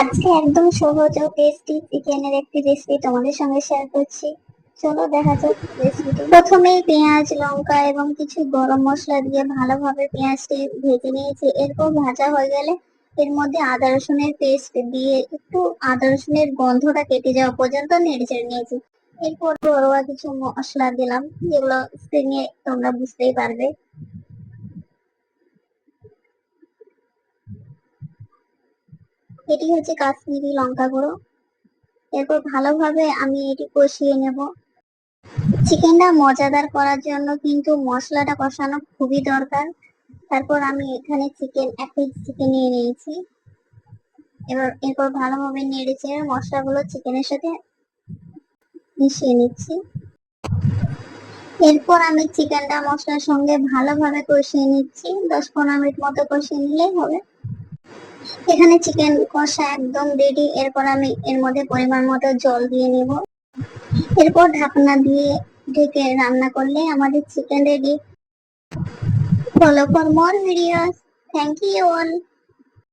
আজকে একদম সহজ ও টেস্টি চিকেনের একটি রেসিপি তোমাদের সঙ্গে শেয়ার করছি। চলো দেখা যাক রেসিপিটি। প্রথমেই পেঁয়াজ, লঙ্কা এবং কিছু গরম মশলা দিয়ে ভালোভাবে পেঁয়াজটি ভেজে নিয়েছি। এরপর ভাজা হয়ে গেলে এর মধ্যে আদা রসুনের পেস্ট দিয়ে একটু আদা রসুনের গন্ধটা কেটে যাওয়া পর্যন্ত নেড়েচেড়ে নিয়েছি। এরপর ঘরোয়া কিছু মশলা দিলাম, যেগুলো স্ক্রিনে তোমরা বুঝতেই পারবে। এটি হচ্ছে কাশ্মীরি লঙ্কা গুঁড়ো। এরপর ভালোভাবে আমি এটি কষিয়ে নেব। চিকেনটা মজাদার করার জন্য কিন্তু মশলাটা কষানো খুবই দরকার। তারপর আমি এখানে এক পিস চিকেন নিয়ে নিয়েছি। এরপর ভালোভাবে নেড়েচেড়ে মশলাগুলো চিকেনের সাথে মিশিয়ে নিচ্ছি। এরপর আমি চিকেনটা মশলার সঙ্গে ভালোভাবে কষিয়ে নিচ্ছি। 10-15 মিনিট মতো কষিয়ে নিলেই হবে। এখানে চিকেন কষা একদম রেডি। এরপর আমি এর মধ্যে পরিমাণ মতো জল দিয়ে নিব। এরপর ঢাকনা দিয়ে ঢেকে রান্না করলে আমাদের chicken ready. Follow for more videos. Thank you all.